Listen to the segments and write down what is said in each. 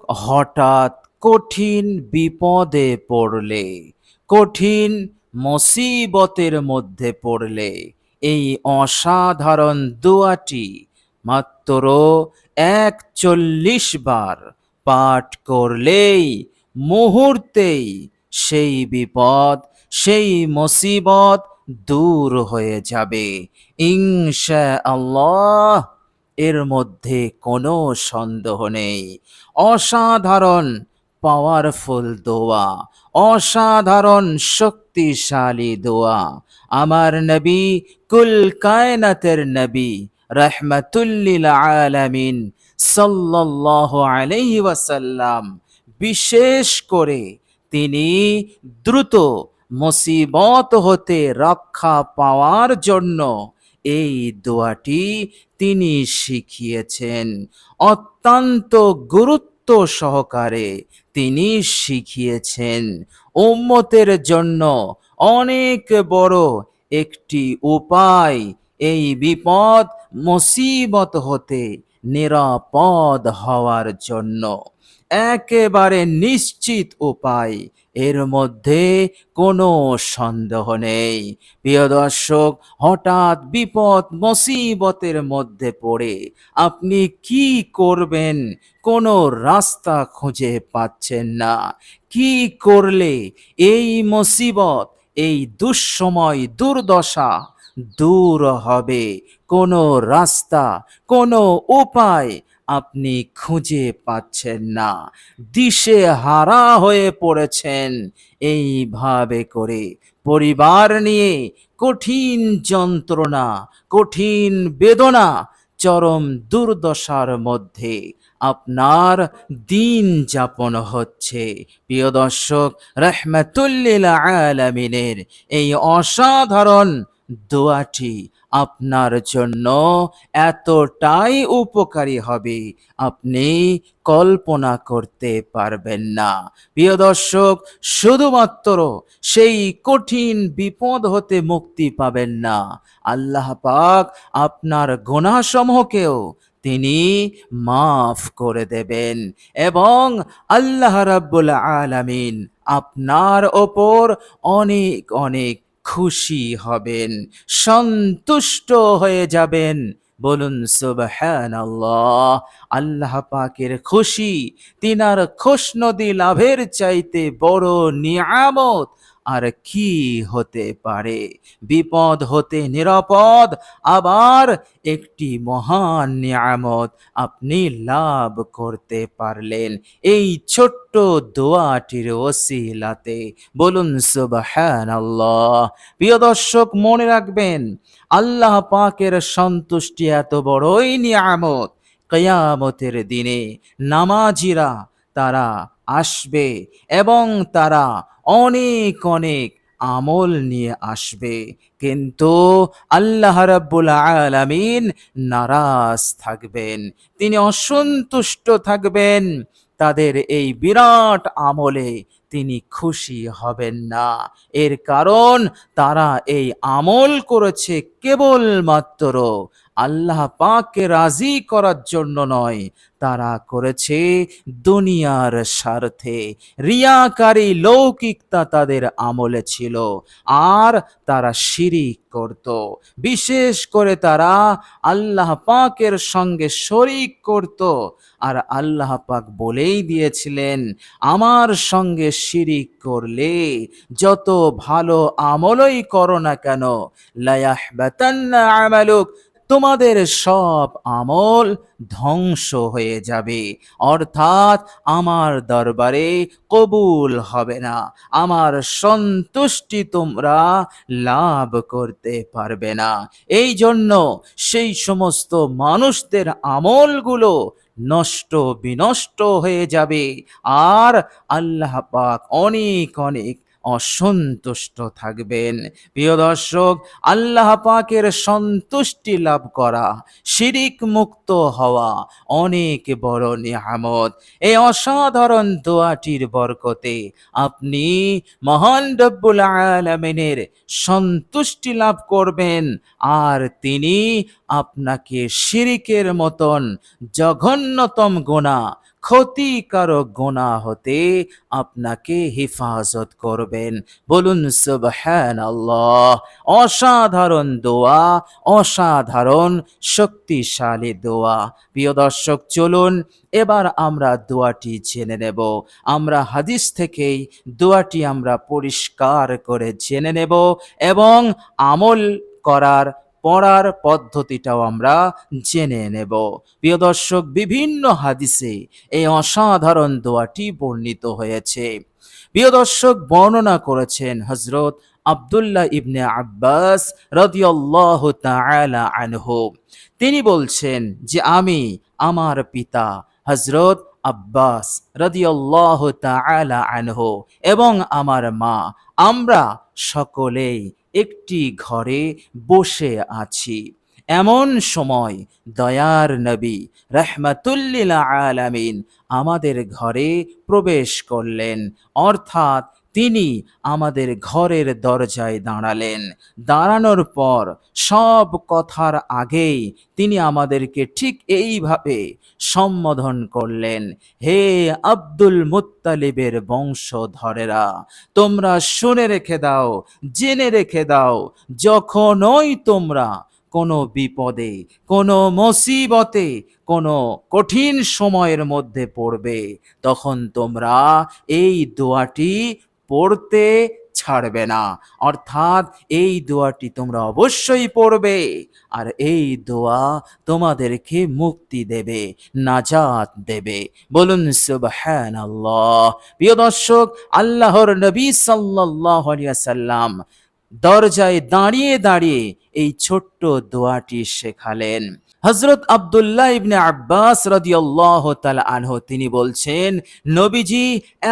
হঠাৎ কঠিন বিপদে পড়লে, কঠিন মুসিবতের মধ্যে পড়লে এই অসাধারণ দোয়াটি মাত্র ৪১ বার পাঠ করলেই মুহূর্তেই সেই বিপদ, সেই মুসিবত দূর হয়ে যাবে ইনশাআল্লাহ। এর মধ্যে কোনো সন্দেহ নেই। অসাধারণ পাওয়ারফুল দোয়া, অসাধারণ শক্তিশালী দোয়া। আমার নবী, কুল কায়নাতের নবী, রাহমাতুল্লিল আলামিন সাল্লাল্লাহু আলাইহি ওয়াসাল্লাম, বিশেষ করে তিনি দ্রুত মুসিবত হতে রক্ষা পাওয়ার জন্য এই দোয়াটি তিনি শিখিয়েছেন। অত্যন্ত গুরুত্ব সহকারে তিনি শিখিয়েছেন। উম্মতের জন্য অনেক বড় একটি উপায় এই বিপদ মুসিবত হতে নিরাপদ হওয়ার জন্য। একেবারে নিশ্চিত উপায়, এর মধ্যে কোনো সন্দেহ নেই। প্রিয় দর্শক, হঠাৎ বিপদ মুসিবতের মধ্যে পড়ে আপনি কি করবেন কোনো রাস্তা খুঁজে পাচ্ছেন না। কি করলে এই মুসিবত, এই দুঃসময়, দুর্দশা দূর হবে, কোনো রাস্তা, কোনো উপায় আপনি খুঁজে পাচ্ছেন না। দিশে হারা হয়ে পড়েছেন। এইভাবে করে পরিবার নিয়ে কঠিন যন্ত্রণা, কঠিন বেদনা, চরম দুর্দশার মধ্যে আপনার দিন যাপন হচ্ছে। প্রিয় দর্শক, রাহমাতুল্লিল আলামিনের এই অসাধারণ দোয়াটি আপনার জন্য এতটাই উপকারী হবে আপনি কল্পনা করতে পারবেন না। প্রিয় দর্শক, শুধুমাত্র সেই কঠিন বিপদ হতে মুক্তি পাবেন না, আল্লাহ পাক আপনার গুনাহসমূহকেও তিনি মাফ করে দেবেন এবং আল্লাহ রাব্বুল আলামিন আপনার ওপর অনেক অনেক খুশি হবেন, সন্তুষ্ট হয়ে যাবেন। বলুন সুবহানাল্লাহ। আল্লাহ পাকের খুশি, তিনার খুশনদি লাভের চাইতে বড় নিয়ামত আর কি হতে পারে। বিপদ হতে নিরাপদ আবার একটি মহান নিয়ামত আপনি লাভ করতে পারলেন এই ছোট্ট দোয়াটির ওসিলাতে। বলুন সুবহানাল্লাহ। প্রিয় দর্শক, মনে রাখবেন, আল্লাহ পাকের সন্তুষ্টি এত বড়ই নিয়ামত। কিয়ামতের দিনে নামাজিরা তারা আসবে এবং তারা অনেক অনেক আমল নিয়ে আসবে, কিন্তু আল্লাহ রাব্বুল আলামিন নারাজ থাকবেন, তিনি অসন্তুষ্ট থাকবেন। তাদের এই বিরাট আমলে তিনি খুশি হবেন না। এর কারণ তারা এই আমল করেছে কেবলমাত্র আল্লাহ পাককে রাজি করার জন্য নয়, তারা করেছে দুনিয়ার স্বার্থে। রিয়াকারী লৌকিকতা তাদের আমলে ছিল, আর তারা শিরিক করত। বিশেষ করে তারা আল্লাহ পাকের সঙ্গে শরিক করত। আর আল্লাহ পাক বলেই দিয়েছিলেন, আমার সঙ্গে শিরিক করলে যত ভালো আমলই করো না কেন, লা ইয়াহবাতান্না আমালুক, তোমাদের সব আমল ধ্বংস হয়ে যাবে। অর্থাৎ আমার দরবারে কবুল হবে না, আমার সন্তুষ্টি তোমরা লাভ করতে পারবে না। এই জন্য সেই সমস্ত মানুষদের আমলগুলো নষ্ট বিনষ্ট হয়ে যাবে, আর আল্লাহ পাক অনেক অনেক অসন্তুষ্ট থাকবেন। প্রিয় দর্শক, আল্লাহ পাকের সন্তুষ্টি লাভ করা, শিরিক মুক্ত হওয়া অনেক বড় নিয়ামত। এই অসাধারণ দোয়াটির বরকতে আপনি মহান রব্বুল আলামিনের সন্তুষ্টি লাভ করবেন, আর তিনি আপনাকে শিরিকের মতন জঘন্যতম গুনাহ ক্ষতিকারক গুনাহ হতে আপনাকে হেফাজত করবেন। বলুন সুবহানাল্লাহ। অসাধারণ দোয়া, অসাধারণ শক্তিশালী দোয়া। প্রিয় দর্শক, চলুন এবার আমরা দোয়াটি জেনে নেব। আমরা হাদিস থেকেই দোয়াটি আমরা পরিষ্কার করে জেনে নেব এবং আমল করার পড়ার পদ্ধতিটাও আমরা জেনে নেব। প্রিয় দর্শক, বিভিন্ন হাদিসে এই অসাধারণ দোয়াটি বর্ণিত হয়েছে। প্রিয় দর্শক, বর্ণনা করেছেন হযরত আব্দুল্লাহ ইবনে আব্বাস রাদিয়াল্লাহু তাআলা আনহু। তিনি বলছেন যে আমি, আমার পিতা হযরত আব্বাস রাদিয়াল্লাহু তাআলা আনহু এবং আমার মা, আমরা সকলেই একটি ঘরে বসে আছি। এমন সময় দয়ার নবী রাহমাতুল্লিল আলামিন আমাদের ঘরে প্রবেশ করলেন, অর্থাৎ তিনি আমাদের ঘরের দরজায় দাঁড়ালেন। দাঁড়ানোর পর সব কথার আগেই তিনি আমাদেরকে ঠিক এইভাবে সম্বোধন করলেন, হে আব্দুল মুত্তালিবের বংশধরেরা, তোমরা শুনে রেখে দাও, জেনে রেখে দাও, যখনই তোমরা কোনো বিপদে, কোনো মুসিবতে, কোনো কঠিন সময়ের মধ্যে পড়বে, তখন তোমরা এই দোয়াটি পড়তে ছাড়বে না। অর্থাৎ এই দোয়াটি তোমরা অবশ্যই পড়বে, আর এই দোয়া তোমাদেরকে মুক্তি দেবে, নাজাত দেবে। বলুন সুবহানাল্লাহ। প্রিয় দর্শক, আল্লাহর নবী সাল্লাল্লাহু আলাইহি ওয়াসাল্লাম দরজায় দাঁড়িয়ে দাঁড়িয়ে এই ছোট্ট দোয়াটি শেখালেন। হযরত আব্দুল্লাহ ইবনে আব্বাস রাদিয়াল্লাহু তাআলা আনহু তিনি বলছেন, নবীজি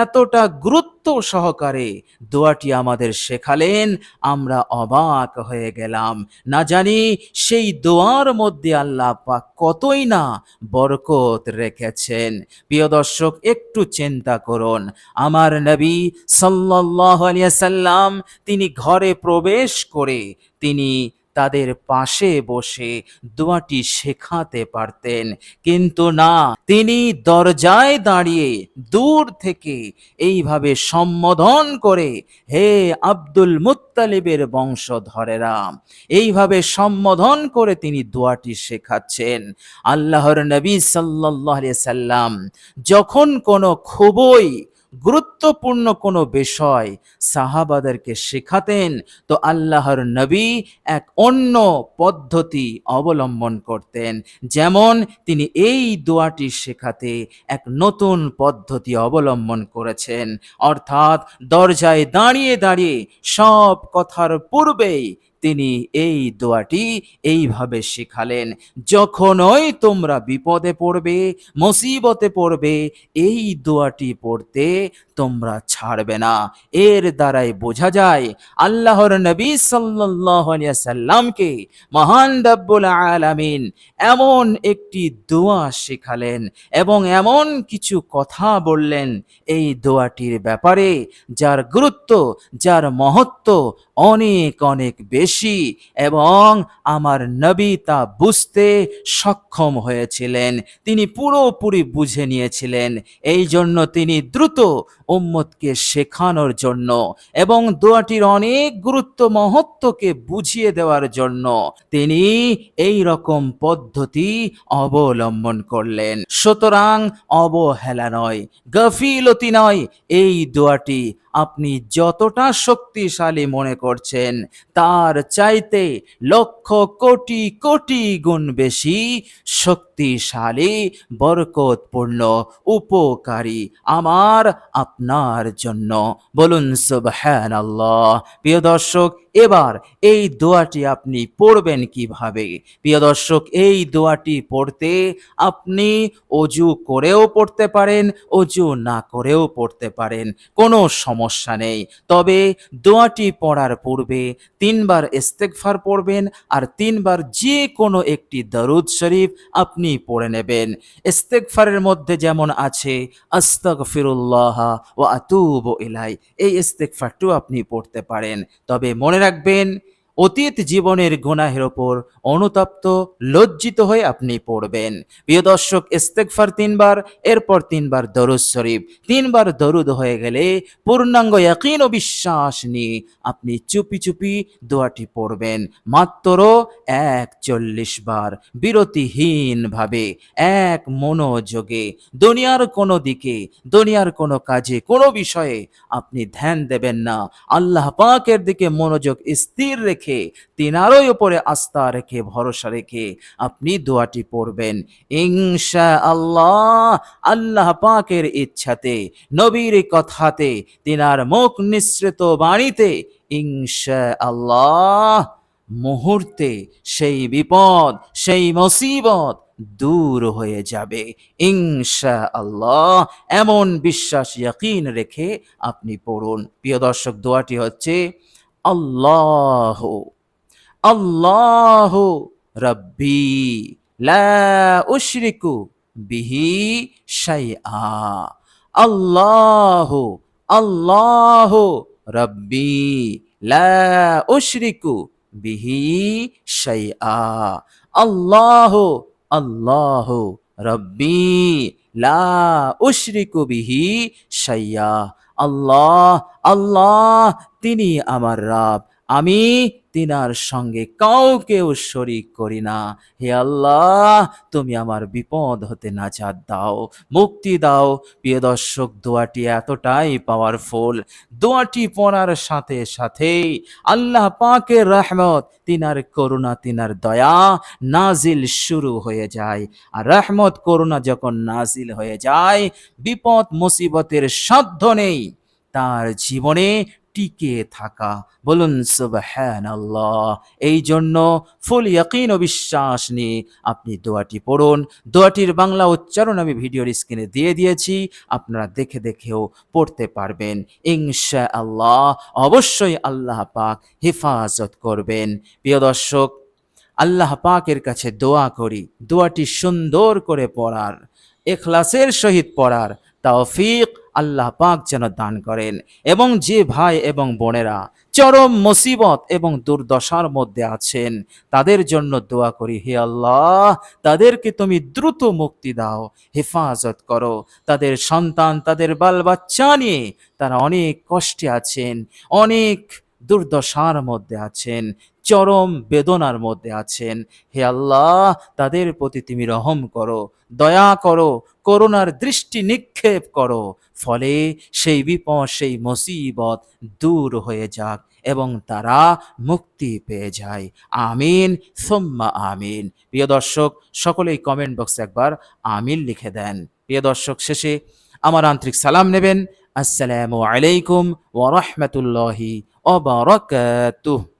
এতটা গুরুত্ব সহকারে দোয়াটি আমাদের শেখালেন, আমরা অবাক হয়ে গেলাম। না জানি সেই দোয়ার মধ্যে আল্লাহ পাক কতই না বরকত রেখেছেন। প্রিয় দর্শক, একটু চিন্তা করুন, আমার নবী সাল্লাল্লাহু আলাইহি সাল্লাম তিনি ঘরে প্রবেশ করে তিনি তাদের পাশে বসে দোয়াটি শেখাতে পারতেন, কিন্তু না, তিনি দরজায় দাঁড়িয়ে দূর থেকে এইভাবে সম্বোধন করে, হে আব্দুল মুত্তালিবের বংশধরেরা, এইভাবে সম্বোধন করে তিনি দোয়াটি শেখাচ্ছেন। আল্লাহর নবী সাল্লাল্লাহু আলাইহি সাল্লাম যখন কোনো খুবই গুরুত্বপূর্ণ কোনো বিষয় সাহাবাদেরকে শেখাতেন, তো আল্লাহর নবী এক অন্য পদ্ধতি অবলম্বন করতেন। যেমন তিনি এই দোয়াটি শেখাতে এক নতুন পদ্ধতি অবলম্বন করেছেন, অর্থাৎ দরজায় দাঁড়িয়ে দাঁড়িয়ে সব কথার পূর্বেই তিনি এই দোয়াটি এইভাবে শেখালেন, যখনই তোমরা বিপদে পড়বে, মুসিবতে পড়বে, এই দোয়াটি পড়তে তোমরা ছাড়বে না। এর দ্বারাই বোঝা যায় আল্লাহর নবী সাল্লাল্লাহু আলাইহি সাল্লামকে মহান রব্বুল আলামিন এমন একটি দোয়া শেখালেন এবং এমন কিছু কথা বললেন এই দোয়াটির ব্যাপারে, যার গুরুত্ব, যার মহত্ব অনেক অনেক বেশি, এবং আমার নবী তা বুঝতে সক্ষম হয়েছিলেন। তিনি পুরোপুরি বুঝে নিয়েছিলেন। এই জন্য তিনি দ্রুত উম্মতকে শেখানোর জন্য এবং দোয়াটির অনেক গুরুত্ব মহত্বকে বুঝিয়ে দেওয়ার জন্য তিনি এই রকম পদ্ধতি অবলম্বন করলেন। সুতরাং অবহেলা নয়, গাফিলতি নয়, এই দোয়াটি আপনি যতটা শক্তিশালী মনে করছেন তার চাইতে লক্ষ কোটি কোটি গুণ বেশি শক্তিশালী, বরকতপূর্ণ, উপকারী আমার আপনার জন্য। বলুন সুবহানাল্লাহ। প্রিয় দর্শক, এবার এই দোয়াটি আপনি পড়বেন কিভাবে? প্রিয় দর্শক, এই দোয়াটি পড়তে আপনি অজু করেও পড়তে পারেন, অজু না করেও পড়তে পারেন, কোনো সমস্যা নেই। তবে দোয়াটি পড়ার পূর্বে 3 বার ইস্তেগফার পড়বেন আর 3 বার যে কোনো একটি দরুদ শরীফ আপনি পড়ে নেবেন। ইস্তেগফারের মধ্যে যেমন আছে আস্তাগফিরুল্লাহ ওয়া আতুবু ইলাই, এই ইস্তেগফারটিও আপনি পড়তে পারেন। তবে মনে রাখবেন, অতীত জীবনের গুনাহের ওপর অনুতপ্ত লজ্জিত হয়ে আপনি পড়বেন। প্রিয় দর্শক, ইস্তেগফার 3 বার, এরপর 3 বার দরুদ শরীফ। 3 বার দরুদ হয়ে গেলে পূর্ণাঙ্গ ইয়াকিন ও বিশ্বাস নিয়ে আপনি চুপি চুপি দোয়াটি পড়বেন মাত্র 41 বার, বিরতিহীনভাবে, এক মনোযোগে। দুনিয়ার কোনো দিকে, দুনিয়ার কোনো কাজে, কোনো বিষয়ে আপনি ধ্যান দেবেন না। আল্লাহ পাকের দিকে মনোযোগ স্থির রেখে, তিনারই উপরে আস্থা রেখে, ভরসা রেখে আপনি দোয়াটি পড়বেন। ইনশাআল্লাহ, আল্লাহ পাকের ইচ্ছাতে, নবীর কথাতে, তিনার মুখ নিঃসৃত বাণীতে ইনশাআল্লাহ মুহূর্তে সেই বিপদ, সেই মুসিবত দূর হয়ে যাবে ইনশাআল্লাহ। এমন বিশ্বাস ইয়াকিন রেখে আপনি পড়ুন। প্রিয় দর্শক, দোয়াটি হচ্ছে আল্লাহ আল্লাহ রব্বি লা উশরিকু বিহি শাইআ। আল্লাহ আল্লাহ রব্বি লা উশরিকু বিহি শাইআ। আল্লাহ আল্লাহ রব্বি লা উশরিকু বিহি শাইআ। আল্লাহ আল্লাহ, তিনি আমার রব, আমি তিনার সঙ্গে কাউকেও শরিক করি না। হে আল্লাহ, তুমি আমার বিপদ হতে নাজাত দাও, মুক্তি দাও। প্রিয় দর্শক, দোয়াটি এতটাই পাওয়ারফুল, দোয়াটি পড়ার সাথে সাথেই আল্লাহ পাকের রহমত, তিনার করুণা, তিনার দয়া নাজিল শুরু হয়ে যায়। আর রহমত করুণা যখন নাজিল হয়ে যায়, বিপদ মুসিবতের সাধ্য নেই তার জীবনে টিকে থাকা। বলুন সুবহানাল্লাহ। এই জন্য ফুল ইয়াকিন ও বিশ্বাস নিয়ে আপনি দোয়াটি পড়ুন। দোয়াটির বাংলা উচ্চারণ আমি ভিডিওর স্ক্রিনে দিয়ে দিয়েছি, আপনারা দেখে দেখেও পড়তে পারবেন ইনশাআল্লাহ। অবশ্যই আল্লাহ পাক হেফাজত করবেন। প্রিয় দর্শক, আল্লাহ পাকের কাছে দোয়া করি, দোয়াটি সুন্দর করে পড়ার, ইখলাসের সহিত পড়ার তৌফিক আল্লাহ পাক যেন দান করেন। এবং যে ভাই এবং বোনেরা চরম মুসিবত এবং দুর্দশার মধ্যে আছেন, তাদের জন্য দোয়া করি, হে আল্লাহ, তাদেরকে তুমি দ্রুত মুক্তি দাও, হেফাজত করো। তাদের সন্তান, তাদের বাল বাচ্চা নিয়ে তারা অনেক কষ্টে আছেন, অনেক দুর্দশার মধ্যে আছেন, চরম বেদনার মধ্যে আছেন। হে আল্লাহ, তাদের প্রতি তুমি রহম করো, দয়া করো, করুণার দৃষ্টি নিক্ষেপ করো, ফলে সেই বিপদ, সেই মুসিবত দূর হয়ে যাক এবং তারা মুক্তি পেয়ে যায়। আমিন সুম্মা আমিন। প্রিয় দর্শক, সকলেই কমেন্ট বক্সে একবার আমিন লিখে দেন। প্রিয় দর্শক, শেষে আমার আন্তরিক সালাম নেবেন। আসসালামু আলাইকুম ওয়া রাহমাতুল্লাহি ওয়া বারাকাতুহু।